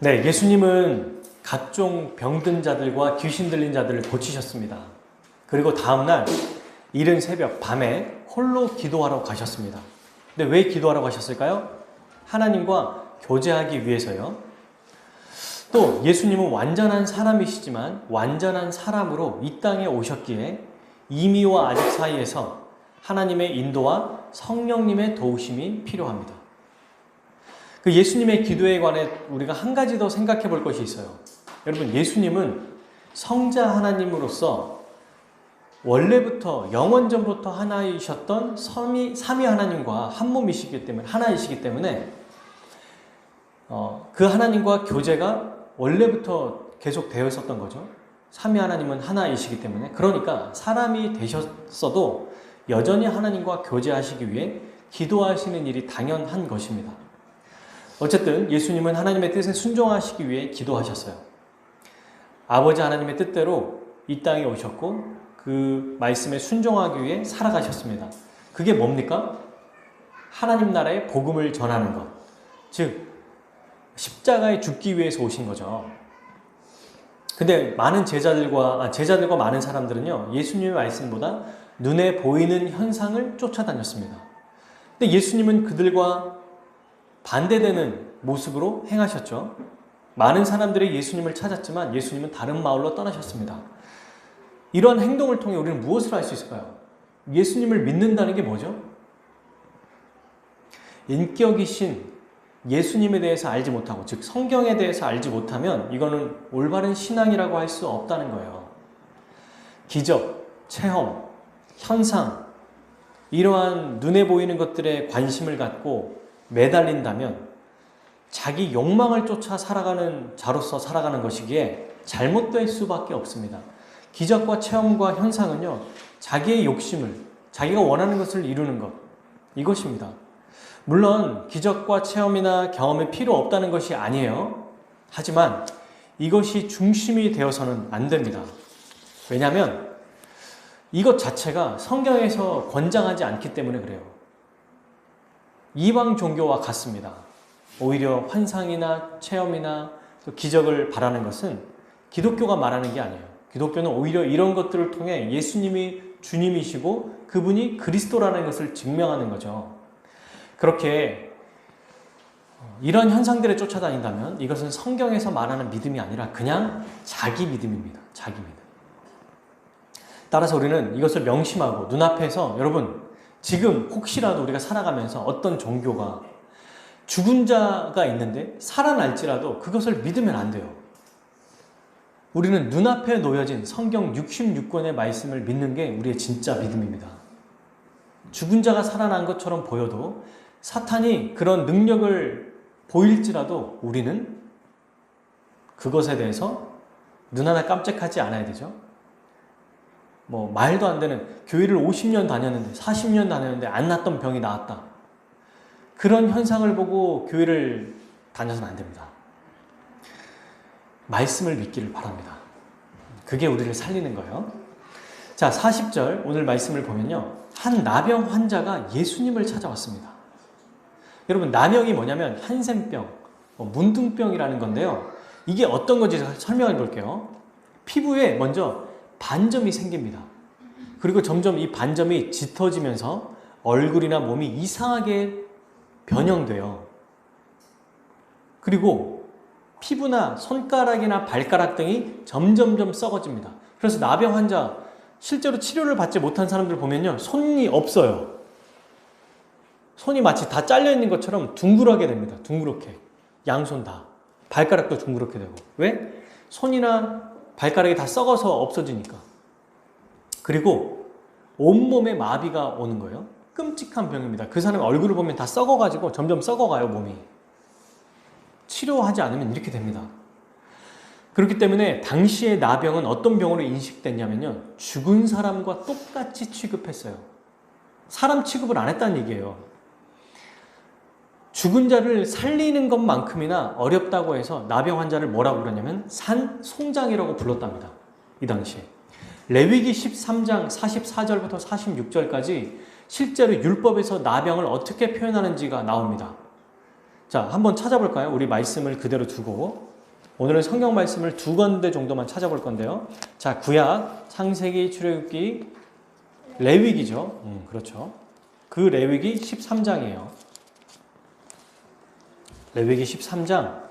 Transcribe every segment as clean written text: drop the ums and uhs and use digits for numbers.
네, 예수님은 각종 병든 자들과 귀신 들린 자들을 고치셨습니다. 그리고 다음날 이른 새벽 밤에 홀로 기도하러 가셨습니다. 근데 왜 기도하러 가셨을까요? 하나님과 교제하기 위해서요. 또 예수님은 완전한 사람이시지만 완전한 사람으로 이 땅에 오셨기에 이미와 아직 사이에서 하나님의 인도와 성령님의 도우심이 필요합니다. 그 예수님의 기도에 관해 우리가 한 가지 더 생각해 볼 것이 있어요. 여러분, 예수님은 성자 하나님으로서 원래부터 영원전부터 하나이셨던 삼위 하나님과 한 몸이시기 때문에 하나이시기 때문에 그 하나님과 교제가 원래부터 계속 되어 있었던 거죠. 삼위 하나님은 하나이시기 때문에. 그러니까 사람이 되셨어도 여전히 하나님과 교제하시기 위해 기도하시는 일이 당연한 것입니다. 어쨌든 예수님은 하나님의 뜻에 순종하시기 위해 기도하셨어요. 아버지 하나님의 뜻대로 이 땅에 오셨고 그 말씀에 순종하기 위해 살아가셨습니다. 그게 뭡니까? 하나님 나라의 복음을 전하는 것. 즉 십자가에 죽기 위해서 오신 거죠. 근데 많은 제자들과 많은 사람들은요, 예수님의 말씀보다 눈에 보이는 현상을 쫓아다녔습니다. 근데 예수님은 그들과 반대되는 모습으로 행하셨죠. 많은 사람들이 예수님을 찾았지만 예수님은 다른 마을로 떠나셨습니다. 이러한 행동을 통해 우리는 무엇을 알 수 있을까요? 예수님을 믿는다는 게 뭐죠? 인격이신 예수님에 대해서 알지 못하고, 즉 성경에 대해서 알지 못하면 이거는 올바른 신앙이라고 할 수 없다는 거예요. 기적, 체험, 현상, 이러한 눈에 보이는 것들에 관심을 갖고 매달린다면 자기 욕망을 쫓아 살아가는 자로서 살아가는 것이기에 잘못될 수밖에 없습니다. 기적과 체험과 현상은요, 자기의 욕심을, 자기가 원하는 것을 이루는 것, 이것입니다. 물론 기적과 체험이나 경험이 필요 없다는 것이 아니에요. 하지만 이것이 중심이 되어서는 안 됩니다. 왜냐하면 이것 자체가 성경에서 권장하지 않기 때문에 그래요. 이방 종교와 같습니다. 오히려 환상이나 체험이나 기적을 바라는 것은 기독교가 말하는 게 아니에요. 기독교는 오히려 이런 것들을 통해 예수님이 주님이시고 그분이 그리스도라는 것을 증명하는 거죠. 그렇게 이런 현상들에 쫓아다닌다면 이것은 성경에서 말하는 믿음이 아니라 그냥 자기 믿음입니다. 자기 믿음. 따라서 우리는 이것을 명심하고 눈앞에서, 여러분, 지금 혹시라도 우리가 살아가면서 어떤 종교가 죽은 자가 있는데 살아날지라도 그것을 믿으면 안 돼요. 우리는 눈앞에 놓여진 성경 66권의 말씀을 믿는 게 우리의 진짜 믿음입니다. 죽은 자가 살아난 것처럼 보여도 사탄이 그런 능력을 보일지라도 우리는 그것에 대해서 눈 하나 깜짝하지 않아야 되죠. 말도 안 되는, 교회를 50년 다녔는데 40년 다녔는데 안 났던 병이 나았다. 그런 현상을 보고 교회를 다녀서는 안 됩니다. 말씀을 믿기를 바랍니다. 그게 우리를 살리는 거예요. 자, 40절 오늘 말씀을 보면요, 한 나병 환자가 예수님을 찾아왔습니다. 여러분, 나병이 뭐냐면 한센병, 문둥병이라는 건데요. 이게 어떤 건지 설명해 볼게요. 피부에 먼저 반점이 생깁니다. 그리고 점점 이 반점이 짙어지면서 얼굴이나 몸이 이상하게 변형돼요. 그리고 피부나 손가락이나 발가락 등이 점점점 썩어집니다. 그래서 나병 환자, 실제로 치료를 받지 못한 사람들 보면요, 손이 없어요. 손이 마치 다 잘려있는 것처럼 둥그렇게 됩니다. 둥그렇게. 양손 다. 발가락도 둥그렇게 되고. 왜? 손이나 발가락이 다 썩어서 없어지니까. 그리고 온몸에 마비가 오는 거예요. 끔찍한 병입니다. 그 사람의 얼굴을 보면 다 썩어가지고 점점 썩어가요, 몸이. 치료하지 않으면 이렇게 됩니다. 그렇기 때문에 당시의 나병은 어떤 병으로 인식됐냐면요, 죽은 사람과 똑같이 취급했어요. 사람 취급을 안 했다는 얘기예요. 죽은 자를 살리는 것만큼이나 어렵다고 해서 나병 환자를 뭐라고 그러냐면 산송장이라고 불렀답니다. 이 당시에. 레위기 13장 44절부터 46절까지 실제로 율법에서 나병을 어떻게 표현하는지가 나옵니다. 자, 한번 찾아볼까요? 우리 말씀을 그대로 두고. 오늘은 성경 말씀을 2군데 정도만 찾아볼 건데요. 자, 구약, 창세기, 출애굽기, 레위기죠. 그렇죠. 그 레위기 13장이에요. 레위기 13장.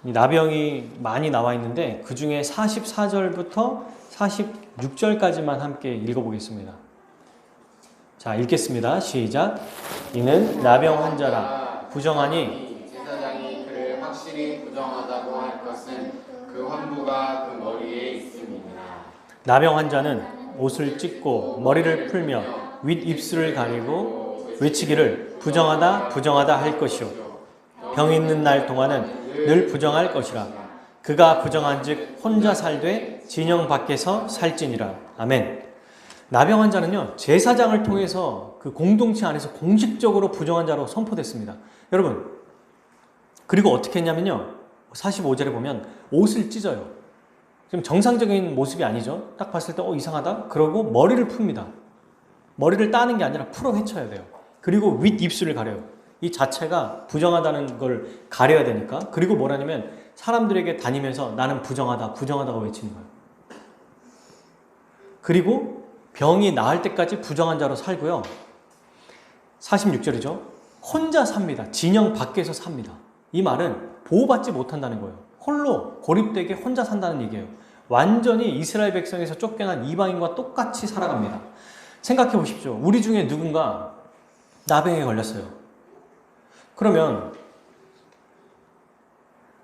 이 나병이 많이 나와 있는데 그 중에 44절부터 46절까지만 함께 읽어보겠습니다. 자, 읽겠습니다. 시작. 이는 나병 환자라 부정하니 제사장이 그를 확실히 부정하다고 할 것은 그 환부가 그 머리에 있음이니라. 나병 환자는 옷을 찢고 머리를 풀며 윗입술을 가리고 외치기를 부정하다 부정하다 할 것이요 병 있는 날 동안은 늘 부정할 것이라. 그가 부정한즉 혼자 살되 진영 밖에서 살지니라. 아멘. 나병 환자는요, 제사장을 통해서 그 공동체 안에서 공식적으로 부정한 자로 선포됐습니다. 여러분, 그리고 어떻게 했냐면요, 45절에 보면 옷을 찢어요. 지금 정상적인 모습이 아니죠. 딱 봤을 때 이상하다? 그러고 머리를 풉니다. 머리를 따는 게 아니라 풀어 헤쳐야 돼요. 그리고 윗입술을 가려요. 이 자체가 부정하다는 걸 가려야 되니까. 그리고 뭐라냐면 사람들에게 다니면서 나는 부정하다, 부정하다고 외치는 거예요. 그리고 병이 나을 때까지 부정한 자로 살고요. 46절이죠. 혼자 삽니다. 진영 밖에서 삽니다. 이 말은 보호받지 못한다는 거예요. 홀로 고립되게 혼자 산다는 얘기예요. 완전히 이스라엘 백성에서 쫓겨난 이방인과 똑같이 살아갑니다. 생각해 보십시오. 우리 중에 누군가 나병에 걸렸어요. 그러면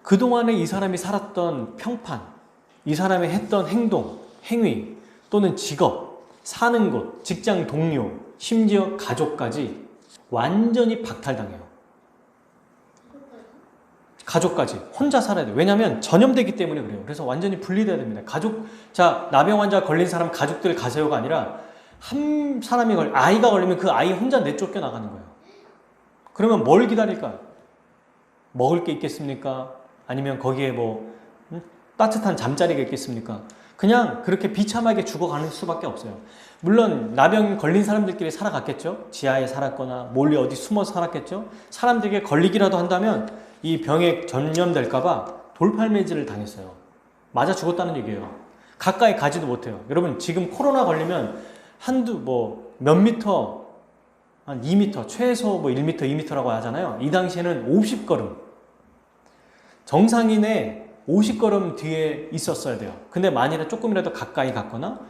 그동안에 이 사람이 살았던 평판, 이 사람이 했던 행동, 행위 또는 직업, 사는 곳, 직장 동료, 심지어 가족까지 완전히 박탈당해요. 가족까지 혼자 살아야 돼요. 왜냐하면 전염되기 때문에 그래요. 그래서 완전히 분리돼야 됩니다. 자, 나병 환자 걸린 사람 가족들 가세요가 아니라 한 사람이 아이가 걸리면 그 아이 혼자 내쫓겨 나가는 거예요. 그러면 뭘 기다릴까? 먹을 게 있겠습니까? 아니면 거기에 따뜻한 잠자리가 있겠습니까? 그냥 그렇게 비참하게 죽어가는 수밖에 없어요. 물론 나병 걸린 사람들끼리 살아갔겠죠. 지하에 살았거나 몰래 어디 숨어 살았겠죠. 사람들에게 걸리기라도 한다면 이 병에 전염될까 봐 돌팔매질을 당했어요. 맞아 죽었다는 얘기예요. 가까이 가지도 못해요. 여러분, 지금 코로나 걸리면 몇 미터, 한 2m, 최소 1m, 2m라고 하잖아요. 이 당시에는 50걸음. 정상인의 50걸음 뒤에 있었어야 돼요. 근데 만일에 조금이라도 가까이 갔거나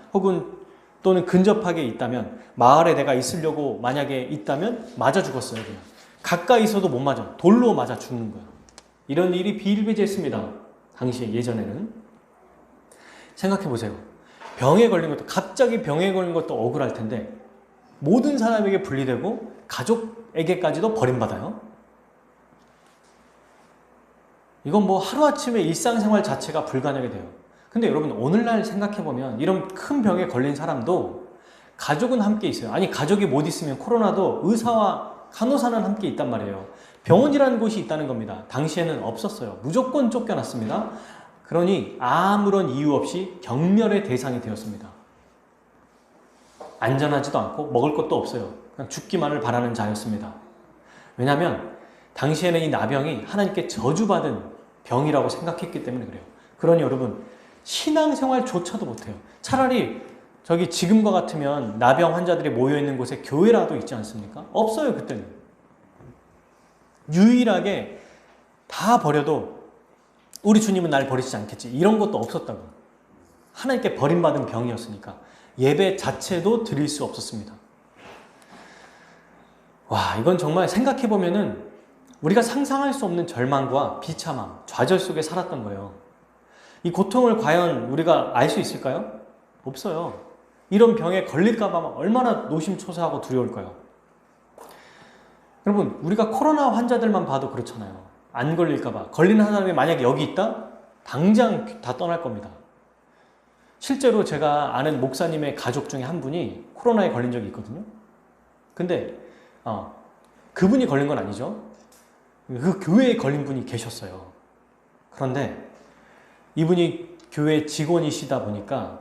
또는 근접하게 있다면, 마을에 내가 있으려고 만약에 있다면 맞아 죽었어요. 그냥. 가까이 있어도 못 맞아. 돌로 맞아 죽는 거야. 이런 일이 비일비재했습니다. 당시에 예전에는. 생각해 보세요. 갑자기 병에 걸린 것도 억울할 텐데 모든 사람에게 분리되고 가족에게까지도 버림받아요. 이건 하루아침에 일상생활 자체가 불가능하게 돼요. 근데 여러분, 오늘날 생각해보면 이런 큰 병에 걸린 사람도 가족은 함께 있어요. 아니, 가족이 못 있으면 코로나도 의사와 간호사는 함께 있단 말이에요. 병원이라는 곳이 있다는 겁니다. 당시에는 없었어요. 무조건 쫓겨났습니다. 그러니 아무런 이유 없이 경멸의 대상이 되었습니다. 안전하지도 않고 먹을 것도 없어요. 그냥 죽기만을 바라는 자였습니다. 왜냐하면 당시에는 이 나병이 하나님께 저주받은 병이라고 생각했기 때문에 그래요. 그러니 여러분, 신앙생활조차도 못해요. 차라리 지금과 같으면 나병 환자들이 모여있는 곳에 교회라도 있지 않습니까? 없어요. 그때는. 유일하게 다 버려도 우리 주님은 날 버리시지 않겠지, 이런 것도 없었다고. 하나님께 버림받은 병이었으니까 예배 자체도 드릴 수 없었습니다. 와, 이건 정말 생각해보면은 우리가 상상할 수 없는 절망과 비참함, 좌절 속에 살았던 거예요. 이 고통을 과연 우리가 알 수 있을까요? 없어요. 이런 병에 걸릴까봐 얼마나 노심초사하고 두려울까요? 여러분, 우리가 코로나 환자들만 봐도 그렇잖아요. 안 걸릴까봐. 걸리는 사람이 만약에 여기 있다? 당장 다 떠날 겁니다. 실제로 제가 아는 목사님의 가족 중에 한 분이 코로나에 걸린 적이 있거든요. 근데 그분이 걸린 건 아니죠. 그 교회에 걸린 분이 계셨어요. 그런데 이분이 교회 직원이시다 보니까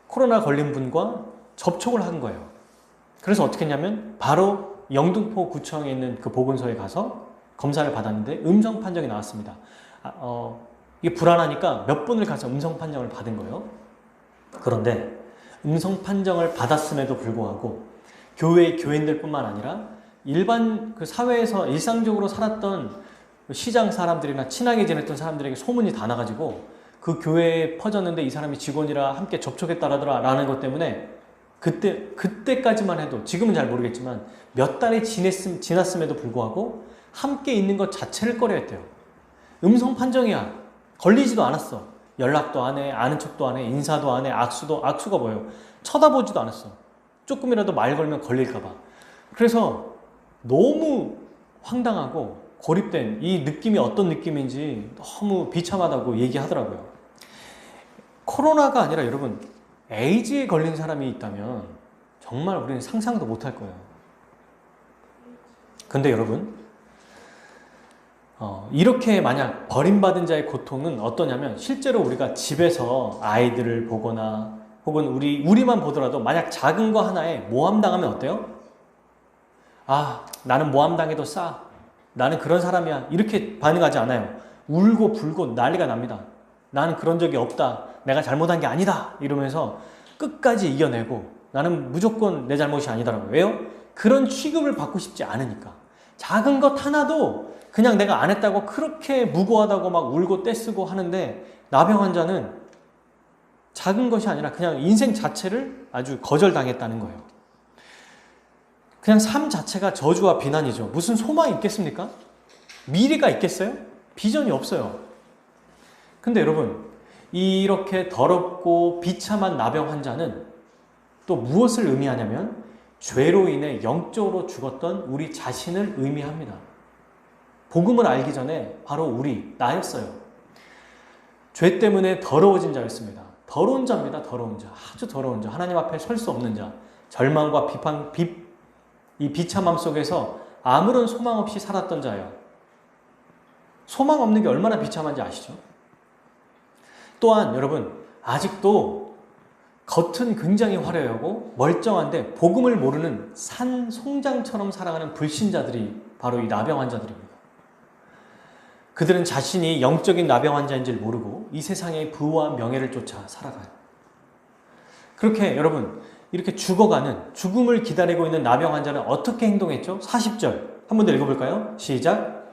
코로나 걸린 분과 접촉을 한 거예요. 그래서 어떻게 했냐면 바로 영등포 구청에 있는 그 보건소에 가서 검사를 받았는데 음성 판정이 나왔습니다. 이게 불안하니까 몇 번을 가서 음성 판정을 받은 거예요. 그런데 음성 판정을 받았음에도 불구하고 교회의 교인들뿐만 아니라 일반 그 사회에서 일상적으로 살았던 시장 사람들이나 친하게 지냈던 사람들에게 소문이 다 나가지고 그 교회에 퍼졌는데 이 사람이 직원이라 함께 접촉했다라더라 라는 것 때문에 그때까지만 해도 지금은 잘 모르겠지만 몇 달이 지났음에도 불구하고 함께 있는 것 자체를 꺼려했대요. 음성 판정이야. 걸리지도 않았어. 연락도 안 해, 아는 척도 안 해, 인사도 안 해, 악수가 뭐예요? 쳐다보지도 않았어. 조금이라도 말 걸면 걸릴까봐. 그래서 너무 황당하고 고립된 이 느낌이 어떤 느낌인지 너무 비참하다고 얘기하더라고요. 코로나가 아니라 여러분, 에이즈에 걸린 사람이 있다면 정말 우리는 상상도 못할 거예요. 근데 여러분, 이렇게 만약 버림받은 자의 고통은 어떠냐면 실제로 우리가 집에서 아이들을 보거나 혹은 우리만 보더라도 만약 작은 거 하나에 모함당하면 어때요? 아, 나는 모함당해도 싸. 나는 그런 사람이야. 이렇게 반응하지 않아요. 울고 불고 난리가 납니다. 나는 그런 적이 없다. 내가 잘못한 게 아니다. 이러면서 끝까지 이겨내고 나는 무조건 내 잘못이 아니다라고. 왜요? 그런 취급을 받고 싶지 않으니까. 작은 것 하나도 그냥 내가 안 했다고 그렇게 무고하다고 막 울고 떼쓰고 하는데 나병 환자는 작은 것이 아니라 그냥 인생 자체를 아주 거절당했다는 거예요. 그냥 삶 자체가 저주와 비난이죠. 무슨 소망이 있겠습니까? 미래가 있겠어요? 비전이 없어요. 근데 여러분, 이렇게 더럽고 비참한 나병 환자는 또 무엇을 의미하냐면 죄로 인해 영적으로 죽었던 우리 자신을 의미합니다. 복음을 알기 전에 바로 나였어요. 죄 때문에 더러워진 자였습니다. 더러운 자입니다. 더러운 자. 아주 더러운 자. 하나님 앞에 설 수 없는 자. 절망과 이 비참함 속에서 아무런 소망 없이 살았던 자예요. 소망 없는 게 얼마나 비참한지 아시죠? 또한 여러분, 아직도 겉은 굉장히 화려하고 멀쩡한데 복음을 모르는 산 송장처럼 살아가는 불신자들이 바로 이 나병 환자들입니다. 그들은 자신이 영적인 나병 환자인 줄 모르고 이 세상의 부와 명예를 쫓아 살아가요. 그렇게 여러분, 이렇게 죽음을 기다리고 있는 나병 환자는 어떻게 행동했죠? 40절 한 번 더 읽어볼까요? 시작.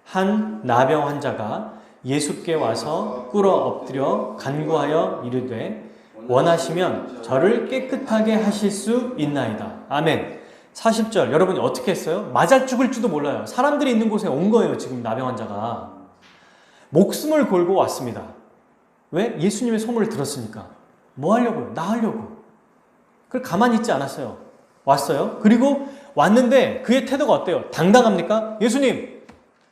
한 나병 환자가 예수께 와서 꿇어 엎드려 간구하여 이르되 원하시면 저를 깨끗하게 하실 수 있나이다. 아멘. 40절 여러분이 어떻게 했어요? 맞아 죽을지도 몰라요. 사람들이 있는 곳에 온 거예요. 지금 나병 환자가 목숨을 걸고 왔습니다. 왜? 예수님의 소문을 들었으니까. 뭐 하려고요? 나 하려고. 그걸 가만히 있지 않았어요. 왔어요. 그리고 왔는데 그의 태도가 어때요? 당당합니까? 예수님,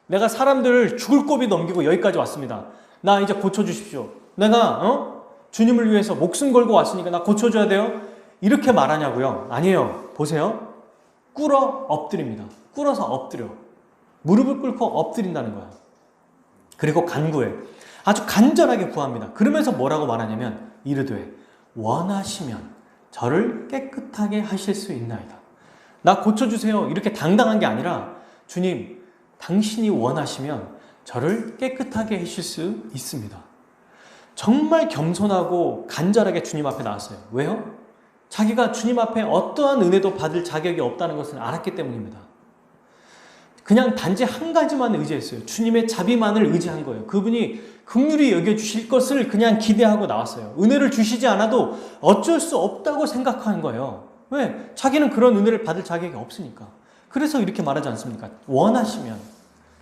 내가 사람들을 죽을 고비 넘기고 여기까지 왔습니다. 나 이제 고쳐주십시오. 내가 주님을 위해서 목숨 걸고 왔으니까 나 고쳐줘야 돼요. 이렇게 말하냐고요? 아니에요. 보세요. 꿇어 엎드립니다. 꿇어서 엎드려. 무릎을 꿇고 엎드린다는 거야. 그리고 간구해. 아주 간절하게 구합니다. 그러면서 뭐라고 말하냐면 이르되 원하시면 저를 깨끗하게 하실 수 있나이다. 나 고쳐주세요. 이렇게 당당한 게 아니라 주님, 당신이 원하시면 저를 깨끗하게 하실 수 있습니다. 정말 겸손하고 간절하게 주님 앞에 나왔어요. 왜요? 자기가 주님 앞에 어떠한 은혜도 받을 자격이 없다는 것을 알았기 때문입니다. 그냥 단지 한 가지만 의지했어요. 주님의 자비만을 의지한 거예요. 그분이 긍휼히 여겨주실 것을 그냥 기대하고 나왔어요. 은혜를 주시지 않아도 어쩔 수 없다고 생각하는 거예요. 왜? 자기는 그런 은혜를 받을 자격이 없으니까. 그래서 이렇게 말하지 않습니까? 원하시면,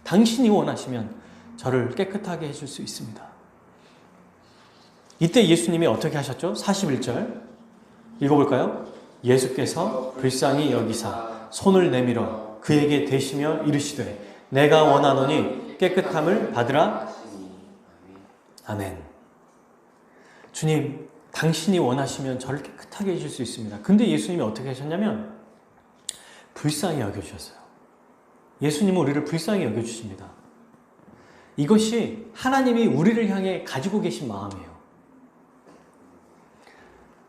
당신이 원하시면 저를 깨끗하게 해줄 수 있습니다. 이때 예수님이 어떻게 하셨죠? 41절 읽어볼까요? 예수께서 불쌍히 여기사 손을 내밀어 그에게 대시며 이르시되 내가 원하노니 깨끗함을 받으라. 아멘. 주님, 당신이 원하시면 저를 깨끗하게 해줄 수 있습니다. 근데 예수님이 어떻게 하셨냐면 불쌍히 여겨주셨어요. 예수님은 우리를 불쌍히 여겨주십니다. 이것이 하나님이 우리를 향해 가지고 계신 마음이에요.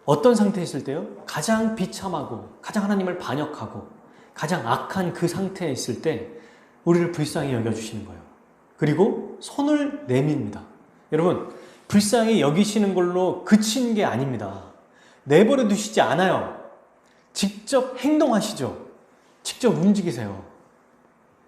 어떤 상태에 있을 때요? 가장 비참하고 가장 하나님을 반역하고 가장 악한 그 상태에 있을 때 우리를 불쌍히 여겨주시는 거예요. 그리고 손을 내밉니다. 여러분, 불쌍히 여기시는 걸로 그친 게 아닙니다. 내버려 두시지 않아요. 직접 행동하시죠. 직접 움직이세요.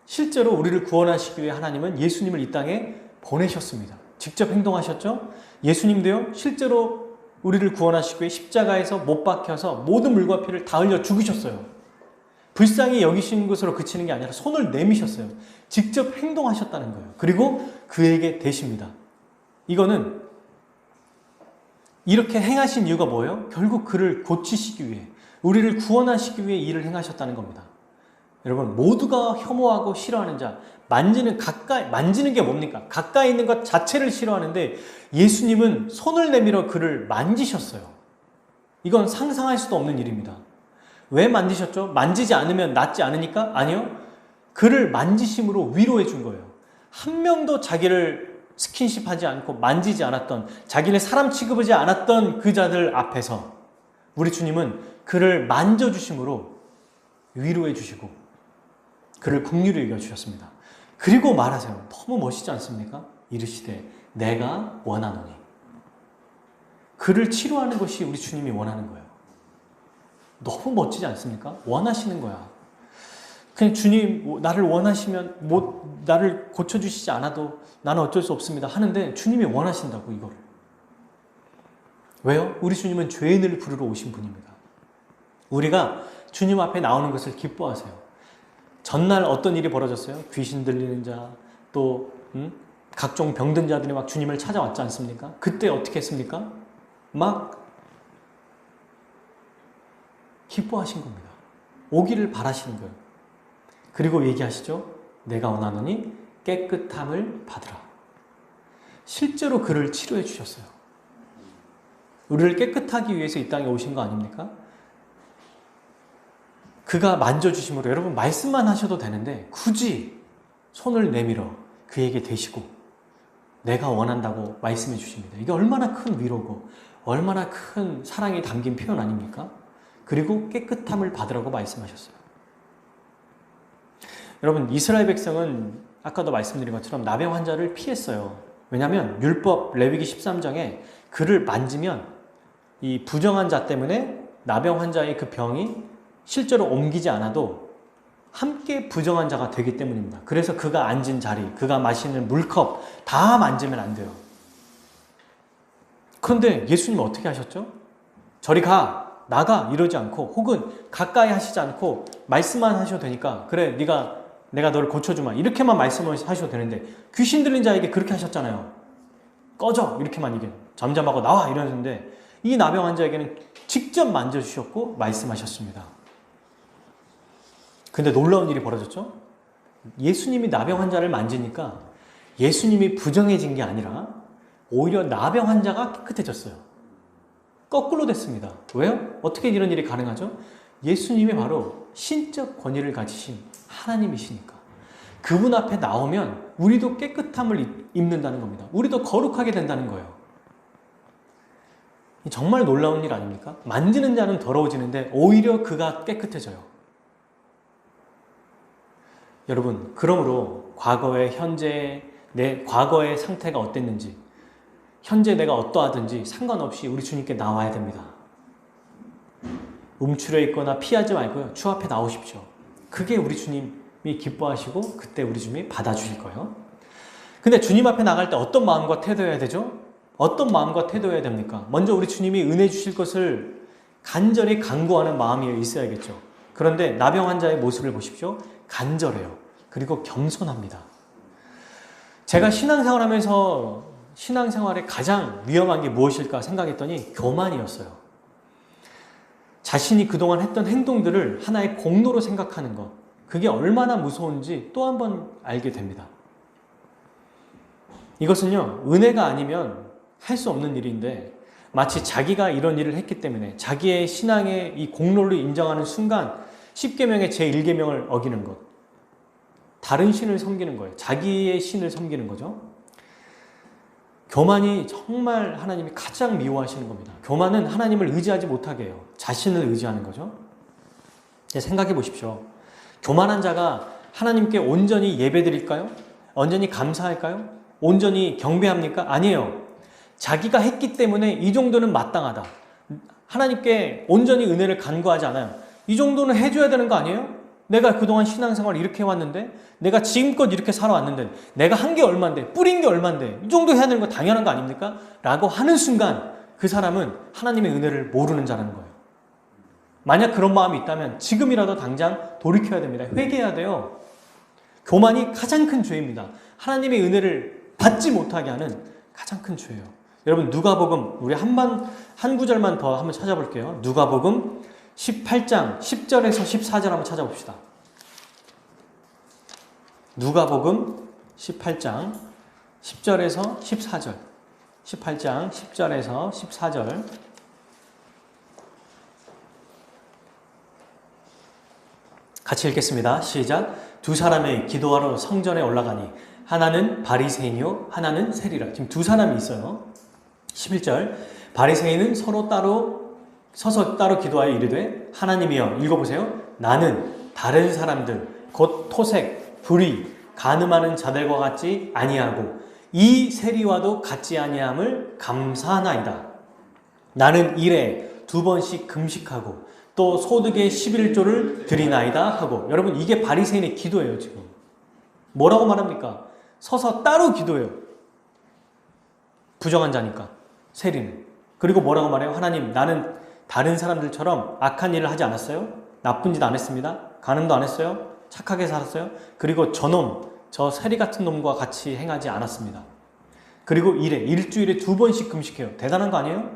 실제로 우리를 구원하시기 위해 하나님은 예수님을 이 땅에 보내셨습니다. 직접 행동하셨죠? 예수님도요, 실제로 우리를 구원하시기 위해 십자가에서 못 박혀서 모든 물과 피를 다 흘려 죽으셨어요. 불쌍히 여기시는 것으로 그치는 게 아니라 손을 내미셨어요. 직접 행동하셨다는 거예요. 그리고 그에게 되십니다. 이거는 이렇게 행하신 이유가 뭐예요? 결국 그를 고치시기 위해, 우리를 구원하시기 위해 일을 행하셨다는 겁니다. 여러분, 모두가 혐오하고 싫어하는 자, 만지는 게 뭡니까? 가까이 있는 것 자체를 싫어하는데 예수님은 손을 내밀어 그를 만지셨어요. 이건 상상할 수도 없는 일입니다. 왜 만지셨죠? 만지지 않으면 낫지 않으니까? 아니요. 그를 만지심으로 위로해 준 거예요. 한 명도 자기를 스킨십하지 않고 만지지 않았던, 자기를 사람 취급하지 않았던 그 자들 앞에서 우리 주님은 그를 만져주심으로 위로해 주시고 그를 긍휼히 여겨주셨습니다. 그리고 말하세요. 너무 멋있지 않습니까? 이르시되 내가 원하노니. 그를 치료하는 것이 우리 주님이 원하는 거예요. 너무 멋지지 않습니까? 원하시는 거야. 그냥 주님 나를 원하시면 나를 고쳐주시지 않아도 나는 어쩔 수 없습니다 하는데 주님이 원하신다고 이거를. 왜요? 우리 주님은 죄인을 부르러 오신 분입니다. 우리가 주님 앞에 나오는 것을 기뻐하세요. 전날 어떤 일이 벌어졌어요? 귀신 들리는 자, 또 각종 병든 자들이 막 주님을 찾아왔지 않습니까? 그때 어떻게 했습니까? 막 기뻐하신 겁니다. 오기를 바라시는 거예요. 그리고 얘기하시죠. 내가 원하노니 깨끗함을 받으라. 실제로 그를 치료해 주셨어요. 우리를 깨끗하기 위해서 이 땅에 오신 거 아닙니까? 그가 만져주심으로, 여러분 말씀만 하셔도 되는데 굳이 손을 내밀어 그에게 대시고 내가 원한다고 말씀해 주십니다. 이게 얼마나 큰 위로고 얼마나 큰 사랑이 담긴 표현 아닙니까? 그리고 깨끗함을 받으라고 말씀하셨어요. 여러분, 이스라엘 백성은 아까도 말씀드린 것처럼 나병 환자를 피했어요. 왜냐하면 율법 레위기 13장에 그를 만지면 이 부정한 자 때문에 나병 환자의 그 병이 실제로 옮기지 않아도 함께 부정한 자가 되기 때문입니다. 그래서 그가 앉은 자리, 그가 마시는 물컵 다 만지면 안 돼요. 그런데 예수님은 어떻게 하셨죠? 저리 가! 나가! 이러지 않고, 혹은 가까이 하시지 않고 말씀만 하셔도 되니까, 그래 내가 너를 고쳐주마, 이렇게만 말씀을 하셔도 되는데 귀신 들린 자에게 그렇게 하셨잖아요. 꺼져! 이렇게만, 이게 잠잠하고 나와! 이러는데 이 나병 환자에게는 직접 만져주셨고 말씀하셨습니다. 근데 놀라운 일이 벌어졌죠? 예수님이 나병 환자를 만지니까 예수님이 부정해진 게 아니라 오히려 나병 환자가 깨끗해졌어요. 거꾸로 됐습니다. 왜요? 어떻게 이런 일이 가능하죠? 예수님이 바로 신적 권위를 가지신 하나님이시니까. 그분 앞에 나오면 우리도 깨끗함을 입는다는 겁니다. 우리도 거룩하게 된다는 거예요. 정말 놀라운 일 아닙니까? 만지는 자는 더러워지는데 오히려 그가 깨끗해져요. 여러분, 그러므로 과거의 현재 내 과거의 상태가 어땠는지, 현재 내가 어떠하든지 상관없이 우리 주님께 나와야 됩니다. 움츠려 있거나 피하지 말고요. 주 앞에 나오십시오. 그게 우리 주님이 기뻐하시고 그때 우리 주님이 받아주실 거예요. 근데 주님 앞에 나갈 때 어떤 마음과 태도여야 되죠? 어떤 마음과 태도여야 됩니까? 먼저 우리 주님이 은혜 주실 것을 간절히 간구하는 마음이 있어야겠죠. 그런데 나병 환자의 모습을 보십시오. 간절해요. 그리고 겸손합니다. 제가 신앙생활에 가장 위험한 게 무엇일까 생각했더니 교만이었어요. 자신이 그동안 했던 행동들을 하나의 공로로 생각하는 것, 그게 얼마나 무서운지 또 한 번 알게 됩니다. 이것은요, 은혜가 아니면 할 수 없는 일인데 마치 자기가 이런 일을 했기 때문에 자기의 신앙의 이 공로를 인정하는 순간 10계명의 제1계명을 어기는 것, 다른 신을 섬기는 거예요. 자기의 신을 섬기는 거죠. 교만이 정말 하나님이 가장 미워하시는 겁니다. 교만은 하나님을 의지하지 못하게 해요. 자신을 의지하는 거죠. 생각해 보십시오. 교만한 자가 하나님께 온전히 예배드릴까요? 온전히 감사할까요? 온전히 경배합니까? 아니에요. 자기가 했기 때문에 이 정도는 마땅하다. 하나님께 온전히 은혜를 간구하지 않아요. 이 정도는 해줘야 되는 거 아니에요? 내가 그동안 신앙생활 이렇게 해왔는데, 내가 지금껏 이렇게 살아왔는데, 내가 한 게 얼만데, 뿌린 게 얼만데, 이 정도 해야 되는 거 당연한 거 아닙니까? 라고 하는 순간 그 사람은 하나님의 은혜를 모르는 자라는 거예요. 만약 그런 마음이 있다면 지금이라도 당장 돌이켜야 됩니다. 회개해야 돼요. 교만이 가장 큰 죄입니다. 하나님의 은혜를 받지 못하게 하는 가장 큰 죄예요. 여러분, 누가복음, 우리 한 구절만 더 한번 찾아볼게요. 누가복음 18장 10절에서 14절 한번 찾아봅시다. 누가복음 18장 10절에서 14절. 18장 10절에서 14절. 같이 읽겠습니다. 시작. 두 사람이 기도하러 성전에 올라가니 하나는 바리새인이요 하나는 세리라. 지금 두 사람이 있어요. 11절. 바리새인은 서서 따로 기도하여 이르되 하나님이여, 읽어보세요. 나는 다른 사람들 곧 토색, 불의, 간음하는 자들과 같지 아니하고 이 세리와도 같지 아니함을 감사하나이다. 나는 일에 2번씩 금식하고 또 소득의 11조를 드리나이다 하고. 여러분, 이게 바리새인의 기도예요. 지금 뭐라고 말합니까? 서서 따로 기도해요. 부정한 자니까, 세리는. 그리고 뭐라고 말해요? 하나님, 나는 다른 사람들처럼 악한 일을 하지 않았어요. 나쁜 짓 안 했습니다. 간음도 안 했어요. 착하게 살았어요. 그리고 저 세리 같은 놈과 같이 행하지 않았습니다. 그리고 일주일에 2번씩 금식해요. 대단한 거 아니에요?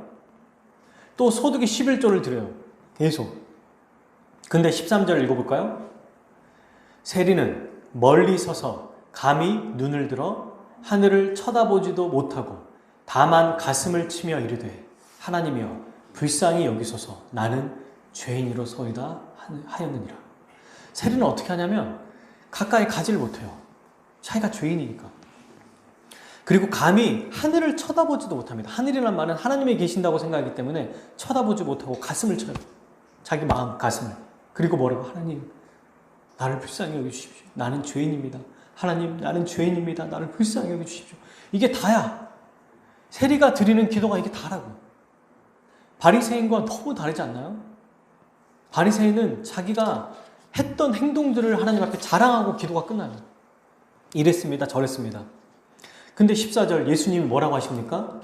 또 소득의 11조를 드려요. 계속. 근데 13절 읽어볼까요? 세리는 멀리 서서 감히 눈을 들어 하늘을 쳐다보지도 못하고 다만 가슴을 치며 이르되 하나님이여, 불쌍히 여기소서. 나는 죄인이로소이다 하였느니라. 세리는 어떻게 하냐면 가까이 가지를 못해요. 자기가 죄인이니까. 그리고 감히 하늘을 쳐다보지도 못합니다. 하늘이란 말은 하나님이 계신다고 생각하기 때문에 쳐다보지 못하고 가슴을 쳐요. 자기 마음, 가슴을. 그리고 뭐라고? 하나님, 나를 불쌍히 여겨주십시오. 나는 죄인입니다. 하나님, 나는 죄인입니다. 나를 불쌍히 여겨주십시오. 이게 다야. 세리가 드리는 기도가 이게 다라고. 바리새인과 너무 다르지 않나요? 바리새인은 자기가 했던 행동들을 하나님 앞에 자랑하고 기도가 끝나요. 이랬습니다. 저랬습니다. 근데 14절 예수님이 뭐라고 하십니까?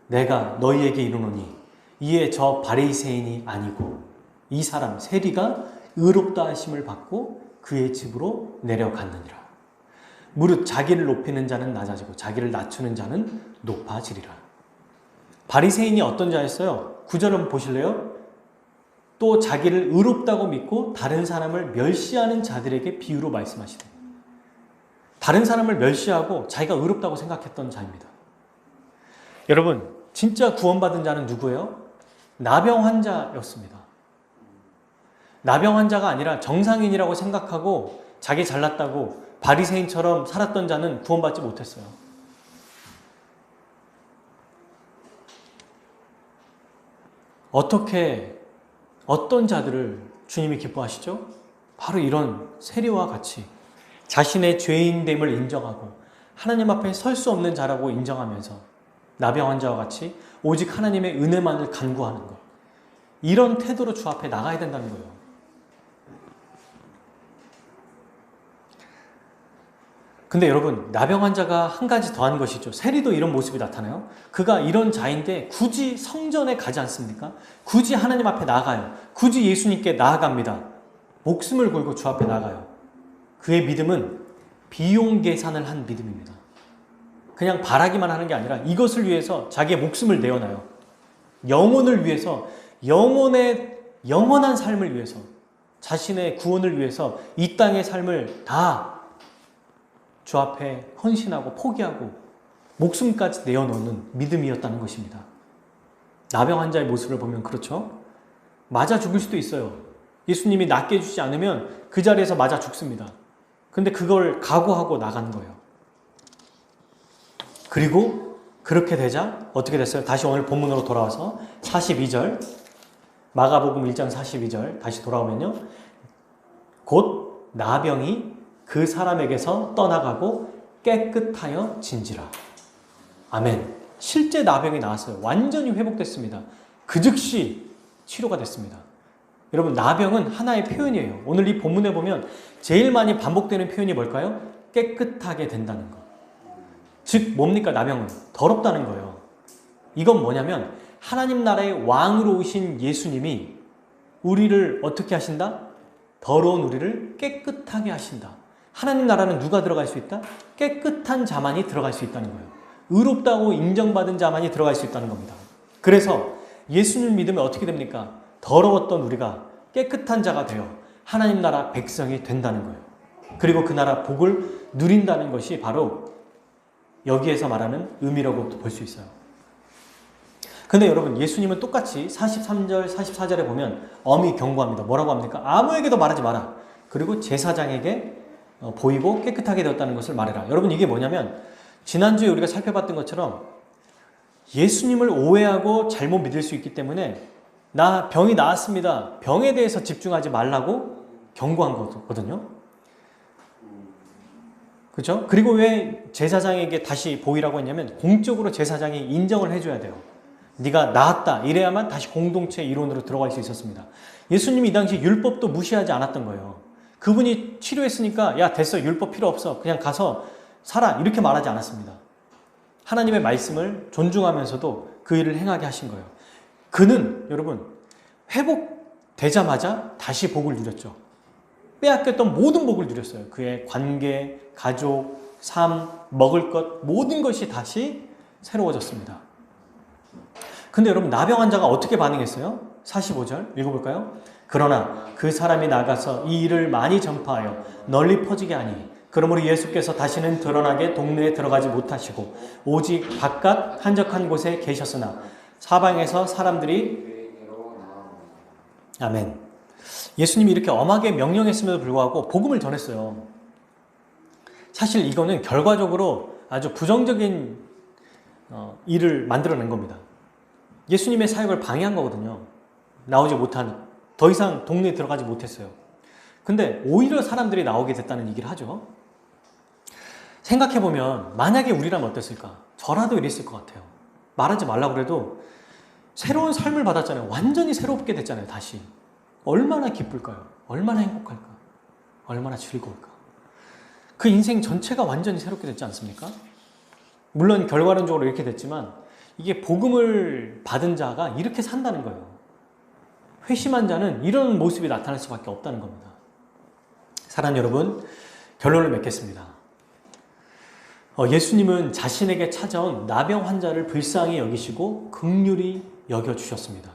내가 너희에게 이르노니 이에 저 바리새인이 아니고 이 사람 세리가 의롭다 하심을 받고 그의 집으로 내려갔느니라. 무릇 자기를 높이는 자는 낮아지고 자기를 낮추는 자는 높아지리라. 바리새인이 어떤 자였어요? 9절 한번 보실래요? 또 자기를 의롭다고 믿고 다른 사람을 멸시하는 자들에게 비유로 말씀하시대. 다른 사람을 멸시하고 자기가 의롭다고 생각했던 자입니다. 여러분, 진짜 구원받은 자는 누구예요? 나병 환자였습니다. 나병 환자가 아니라 정상인이라고 생각하고 자기 잘났다고 바리새인처럼 살았던 자는 구원받지 못했어요. 어떤 자들을 주님이 기뻐하시죠? 바로 이런 세리와 같이 자신의 죄인됨을 인정하고 하나님 앞에 설 수 없는 자라고 인정하면서 나병 환자와 같이 오직 하나님의 은혜만을 간구하는 것. 이런 태도로 주 앞에 나가야 된다는 거예요. 근데 여러분, 나병 환자가 한 가지 더한 것이죠. 세리도 이런 모습이 나타나요. 그가 이런 자인데 굳이 성전에 가지 않습니까? 굳이 하나님 앞에 나가요. 굳이 예수님께 나아갑니다. 목숨을 걸고 주 앞에 나가요. 그의 믿음은 비용 계산을 한 믿음입니다. 그냥 바라기만 하는 게 아니라 이것을 위해서 자기의 목숨을 내어놔요. 영혼을 위해서, 영원한 삶을 위해서, 자신의 구원을 위해서 이 땅의 삶을 다 주 앞에 헌신하고 포기하고 목숨까지 내어놓는 믿음이었다는 것입니다. 나병 환자의 모습을 보면 그렇죠? 맞아 죽을 수도 있어요. 예수님이 낫게 해주지 않으면 그 자리에서 맞아 죽습니다. 근데 그걸 각오하고 나가는 거예요. 그리고 그렇게 되자 어떻게 됐어요? 다시 오늘 본문으로 돌아와서 42절, 마가복음 1장 42절 다시 돌아오면요, 곧 나병이 그 사람에게서 떠나가고 깨끗하여 진지라. 아멘. 실제 나병이 나왔어요. 완전히 회복됐습니다. 그 즉시 치료가 됐습니다. 여러분, 나병은 하나의 표현이에요. 오늘 이 본문에 보면 제일 많이 반복되는 표현이 뭘까요? 깨끗하게 된다는 거. 즉 뭡니까? 나병은 더럽다는 거예요. 이건 뭐냐면 하나님 나라의 왕으로 오신 예수님이 우리를 어떻게 하신다? 더러운 우리를 깨끗하게 하신다. 하나님 나라는 누가 들어갈 수 있다? 깨끗한 자만이 들어갈 수 있다는 거예요. 의롭다고 인정받은 자만이 들어갈 수 있다는 겁니다. 그래서 예수님 믿으면 어떻게 됩니까? 더러웠던 우리가 깨끗한 자가 되어 하나님 나라 백성이 된다는 거예요. 그리고 그 나라 복을 누린다는 것이 바로 여기에서 말하는 의미라고 볼 수 있어요. 근데 여러분, 예수님은 똑같이 43절, 44절에 보면 엄히 경고합니다. 뭐라고 합니까? 아무에게도 말하지 마라. 그리고 제사장에게 보이고 깨끗하게 되었다는 것을 말해라. 여러분, 이게 뭐냐면 지난주에 우리가 살펴봤던 것처럼 예수님을 오해하고 잘못 믿을 수 있기 때문에 나 병이 나았습니다. 병에 대해서 집중하지 말라고 경고한 거거든요. 그렇죠? 그리고 왜 제사장에게 다시 보이라고 했냐면 공적으로 제사장이 인정을 해줘야 돼요. 네가 나았다. 이래야만 다시 공동체 이론으로 들어갈 수 있었습니다. 예수님이 이 당시 율법도 무시하지 않았던 거예요. 그분이 치료했으니까 야 됐어, 율법 필요 없어, 그냥 가서 살아, 이렇게 말하지 않았습니다. 하나님의 말씀을 존중하면서도 그 일을 행하게 하신 거예요. 그는 여러분 회복되자마자 다시 복을 누렸죠. 빼앗겼던 모든 복을 누렸어요. 그의 관계, 가족, 삶, 먹을 것, 모든 것이 다시 새로워졌습니다. 근데 여러분, 나병 환자가 어떻게 반응했어요? 45절 읽어볼까요? 그러나 그 사람이 나가서 이 일을 많이 전파하여 널리 퍼지게 하니 그러므로 예수께서 다시는 드러나게 동네에 들어가지 못하시고 오직 바깥 한적한 곳에 계셨으나 사방에서 사람들이 아멘. 예수님이 이렇게 엄하게 명령했음에도 불구하고 복음을 전했어요. 사실 이거는 결과적으로 아주 부정적인 일을 만들어낸 겁니다. 예수님의 사역을 방해한 거거든요. 나오지 못하는, 더 이상 동네에 들어가지 못했어요. 근데 오히려 사람들이 나오게 됐다는 얘기를 하죠. 생각해보면 만약에 우리라면 어땠을까? 저라도 이랬을 것 같아요. 말하지 말라고 그래도 새로운 삶을 받았잖아요. 완전히 새롭게 됐잖아요. 다시. 얼마나 기쁠까요? 얼마나 행복할까? 얼마나 즐거울까? 그 인생 전체가 완전히 새롭게 됐지 않습니까? 물론 결과론적으로 이렇게 됐지만 이게 복음을 받은 자가 이렇게 산다는 거예요. 회심한 자는 이런 모습이 나타날 수밖에 없다는 겁니다. 사랑하는 여러분, 결론을 맺겠습니다. 예수님은 자신에게 찾아온 나병 환자를 불쌍히 여기시고 긍휼히 여겨주셨습니다.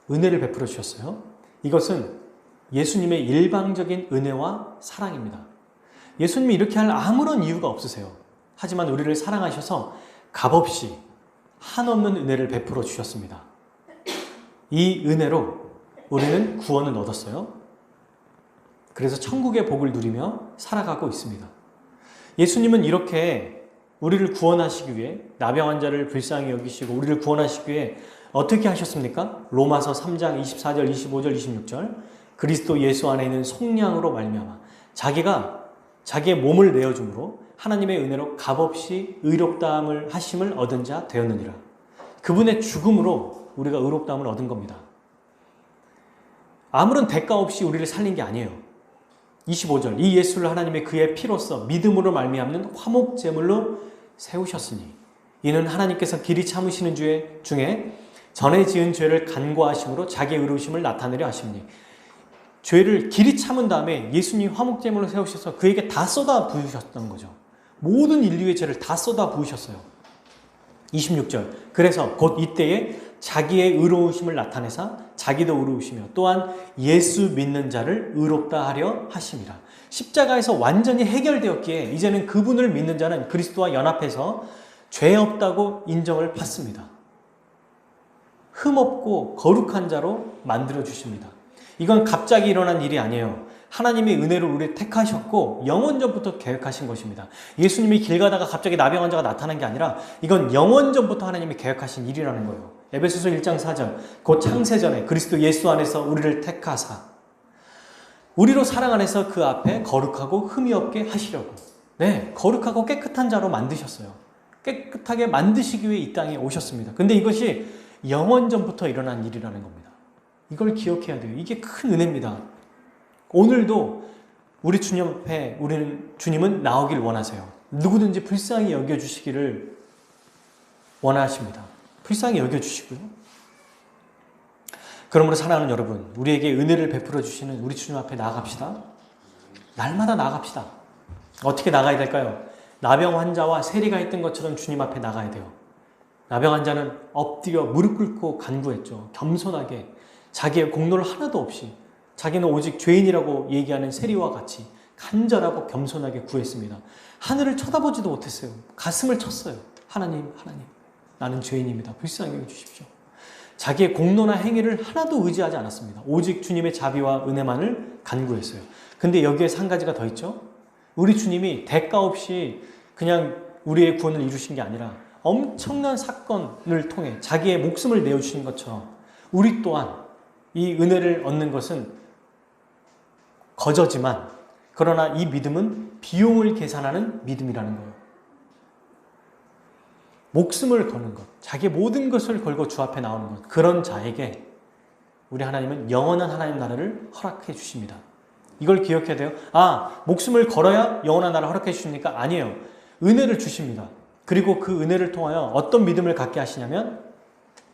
은혜를 베풀어 주셨어요. 이것은 예수님의 일방적인 은혜와 사랑입니다. 예수님이 이렇게 할 아무런 이유가 없으세요. 하지만 우리를 사랑하셔서 값없이 한없는 은혜를 베풀어 주셨습니다. 이 은혜로 우리는 구원을 얻었어요. 그래서 천국의 복을 누리며 살아가고 있습니다. 예수님은 이렇게 우리를 구원하시기 위해 나병 환자를 불쌍히 여기시고 우리를 구원하시기 위해 어떻게 하셨습니까? 로마서 3장 24절, 25절, 26절 그리스도 예수 안에 있는 속량으로 말미암아 자기가 자기의 몸을 내어줌으로 하나님의 은혜로 값없이 의롭다함을 하심을 얻은 자 되었느니라. 그분의 죽음으로 우리가 의롭다함을 얻은 겁니다. 아무런 대가 없이 우리를 살린 게 아니에요. 25절 이 예수를 하나님의 그의 피로써 믿음으로 말미암는 화목제물로 세우셨으니 이는 하나님께서 길이 참으시는 중에 전에 지은 죄를 간과하심으로 자기의 의로우심을 나타내려 하심니 죄를 길이 참은 다음에 예수님 화목제물로 세우셔서 그에게 다 쏟아 부으셨던 거죠. 모든 인류의 죄를 다 쏟아 부으셨어요. 26절 그래서 곧 이때에 자기의 의로우심을 나타내사 자기도 의로우시며 또한 예수 믿는 자를 의롭다 하려 하심이라. 십자가에서 완전히 해결되었기에 이제는 그분을 믿는 자는 그리스도와 연합해서 죄 없다고 인정을 받습니다. 흠없고 거룩한 자로 만들어 주십니다. 이건 갑자기 일어난 일이 아니에요. 하나님의 은혜로 우리를 택하셨고 영원전부터 계획하신 것입니다. 예수님이 길 가다가 갑자기 나병 환자가 나타난 게 아니라 이건 영원전부터 하나님이 계획하신 일이라는 거예요. 에베소서 1장 4절 곧 창세전에 그리스도 예수 안에서 우리를 택하사 우리로 사랑 안에서 그 앞에 거룩하고 흠이 없게 하시려고. 네, 거룩하고 깨끗한 자로 만드셨어요. 깨끗하게 만드시기 위해 이 땅에 오셨습니다. 근데 이것이 영원전부터 일어난 일이라는 겁니다. 이걸 기억해야 돼요. 이게 큰 은혜입니다. 오늘도 우리 주님 앞에 주님은 나오길 원하세요. 누구든지 불쌍히 여겨주시기를 원하십니다. 불쌍히 여겨주시고요. 그러므로 사랑하는 여러분, 우리에게 은혜를 베풀어 주시는 우리 주님 앞에 나아갑시다. 날마다 나아갑시다. 어떻게 나가야 될까요? 나병 환자와 세리가 했던 것처럼 주님 앞에 나가야 돼요. 나병 환자는 엎드려 무릎 꿇고 간구했죠. 겸손하게 자기의 공로를 하나도 없이 자기는 오직 죄인이라고 얘기하는 세리와 같이 간절하고 겸손하게 구했습니다. 하늘을 쳐다보지도 못했어요. 가슴을 쳤어요. 하나님, 나는 죄인입니다. 불쌍히 여겨주십시오. 자기의 공로나 행위를 하나도 의지하지 않았습니다. 오직 주님의 자비와 은혜만을 간구했어요. 근데 여기에 한 가지가 더 있죠. 우리 주님이 대가 없이 그냥 우리의 구원을 이루신 게 아니라 엄청난 사건을 통해 자기의 목숨을 내어주신 것처럼 우리 또한 이 은혜를 얻는 것은 거저지만 그러나 이 믿음은 비용을 계산하는 믿음이라는 거예요. 목숨을 거는 것, 자기의 모든 것을 걸고 주 앞에 나오는 것, 그런 자에게 우리 하나님은 영원한 하나님 나라를 허락해 주십니다. 이걸 기억해야 돼요. 목숨을 걸어야 영원한 나라를 허락해 주십니까? 아니에요. 은혜를 주십니다. 그리고 그 은혜를 통하여 어떤 믿음을 갖게 하시냐면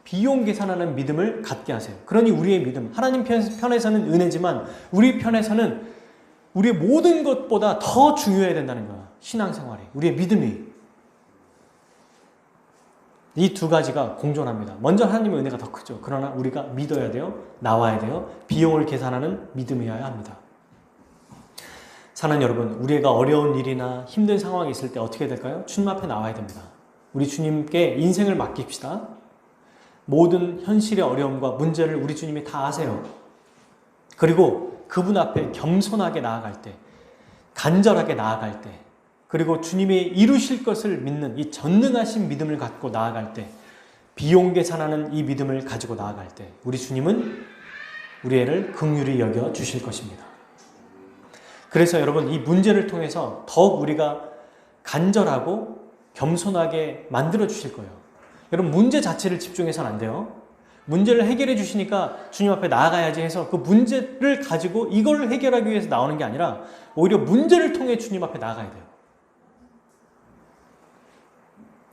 비용 계산하는 믿음을 갖게 하세요. 그러니 우리의 믿음, 하나님 편에서는 은혜지만 우리 편에서는 우리의 모든 것보다 더 중요해야 된다는 거야. 신앙생활이, 우리의 믿음이. 이 두 가지가 공존합니다. 먼저 하나님의 은혜가 더 크죠. 그러나 우리가 믿어야 돼요. 나와야 돼요. 비용을 계산하는 믿음이어야 합니다. 사랑하는 여러분, 우리가 어려운 일이나 힘든 상황이 있을 때 어떻게 될까요? 주님 앞에 나와야 됩니다. 우리 주님께 인생을 맡깁시다. 모든 현실의 어려움과 문제를 우리 주님이 다 아세요. 그리고 그분 앞에 겸손하게 나아갈 때, 간절하게 나아갈 때, 그리고 주님이 이루실 것을 믿는 이 전능하신 믿음을 갖고 나아갈 때, 비용 계산하는 이 믿음을 가지고 나아갈 때 우리 주님은 우리 애를 긍휼히 여겨 주실 것입니다. 그래서 여러분, 이 문제를 통해서 더욱 우리가 간절하고 겸손하게 만들어 주실 거예요. 여러분, 문제 자체를 집중해서는 안 돼요. 문제를 해결해 주시니까 주님 앞에 나아가야지 해서 그 문제를 가지고 이걸 해결하기 위해서 나오는 게 아니라 오히려 문제를 통해 주님 앞에 나아가야 돼요.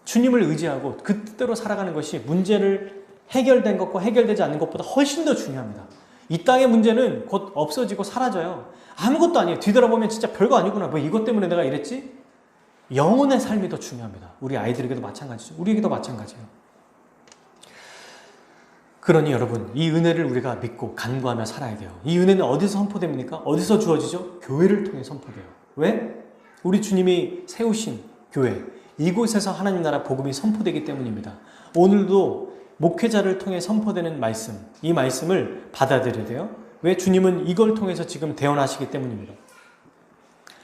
주님을 의지하고 그 뜻대로 살아가는 것이 문제를 해결된 것과 해결되지 않는 것보다 훨씬 더 중요합니다. 이 땅의 문제는 곧 없어지고 사라져요. 아무것도 아니에요. 뒤돌아보면 진짜 별거 아니구나. 뭐 이것 때문에 내가 이랬지? 영혼의 삶이 더 중요합니다. 우리 아이들에게도 마찬가지죠. 우리에게도 마찬가지예요. 그러니 여러분, 이 은혜를 우리가 믿고 간구하며 살아야 돼요. 이 은혜는 어디서 선포됩니까? 어디서 주어지죠? 교회를 통해 선포돼요. 왜? 우리 주님이 세우신 교회, 이곳에서 하나님 나라 복음이 선포되기 때문입니다. 오늘도 목회자를 통해 선포되는 말씀, 이 말씀을 받아들여야 돼요. 왜? 주님은 이걸 통해서 지금 대언하시기 때문입니다.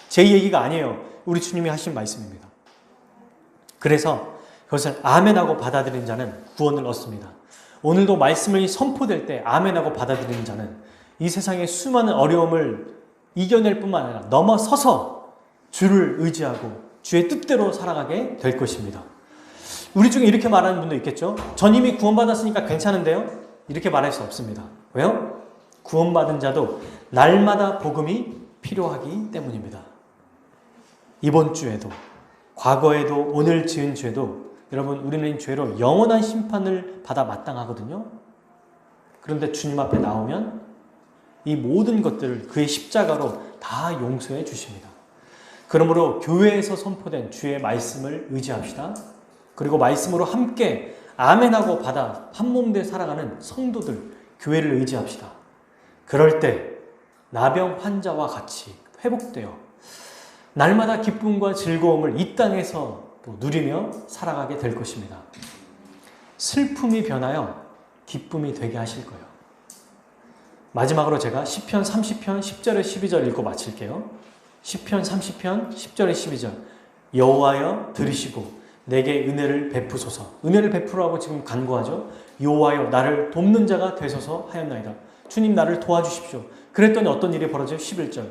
제 얘기가 아니에요. 우리 주님이 하신 말씀입니다. 그래서 그것을 아멘하고 받아들이는 자는 구원을 얻습니다. 오늘도 말씀이 선포될 때 아멘하고 받아들이는 자는 이 세상의 수많은 어려움을 이겨낼 뿐만 아니라 넘어서서 주를 의지하고 주의 뜻대로 살아가게 될 것입니다. 우리 중에 이렇게 말하는 분도 있겠죠. 전 이미 구원받았으니까 괜찮은데요? 이렇게 말할 수 없습니다. 왜요? 구원받은 자도 날마다 복음이 필요하기 때문입니다. 이번 주에도, 과거에도, 오늘 지은 죄도 여러분, 우리는 죄로 영원한 심판을 받아 마땅하거든요. 그런데 주님 앞에 나오면 이 모든 것들을 그의 십자가로 다 용서해 주십니다. 그러므로 교회에서 선포된 주의 말씀을 의지합시다. 그리고 말씀으로 함께 아멘하고 받아 한몸돼 살아가는 성도들, 교회를 의지합시다. 그럴 때 나병 환자와 같이 회복되어 날마다 기쁨과 즐거움을 이 땅에서 또 누리며 살아가게 될 것입니다. 슬픔이 변하여 기쁨이 되게 하실 거예요. 마지막으로 제가 시편 30편 10절에 12절 읽고 마칠게요. 시편 30편 10절에 12절. 여호와여 들으시고 내게 은혜를 베푸소서. 은혜를 베푸라고 지금 간구하죠. 여호와여 나를 돕는 자가 되소서 하였나이다. 주님, 나를 도와주십시오. 그랬더니 어떤 일이 벌어져요? 11절.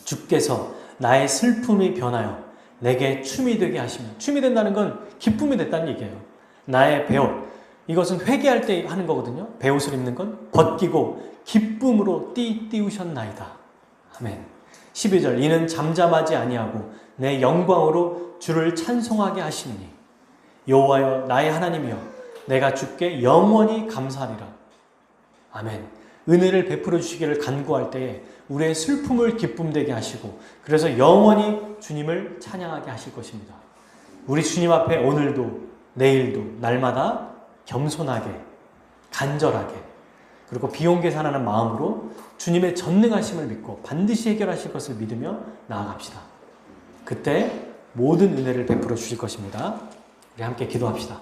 주께서 나의 슬픔이 변하여 내게 춤이 되게 하시며, 춤이 된다는 건 기쁨이 됐다는 얘기예요. 나의 배옷, 이것은 회개할 때 하는 거거든요. 배옷을 입는 건 벗기고 기쁨으로 띠우셨나이다. 아멘. 12절. 이는 잠잠하지 아니하고 내 영광으로 주를 찬송하게 하시니 여호와여 나의 하나님이여 내가 주께 영원히 감사하리라. 아멘. 은혜를 베풀어 주시기를 간구할 때에 우리의 슬픔을 기쁨 되게 하시고, 그래서 영원히 주님을 찬양하게 하실 것입니다. 우리 주님 앞에 오늘도 내일도 날마다 겸손하게, 간절하게, 그리고 비용 계산하는 마음으로 주님의 전능하심을 믿고 반드시 해결하실 것을 믿으며 나아갑시다. 그때 모든 은혜를 베풀어 주실 것입니다. 우리 함께 기도합시다.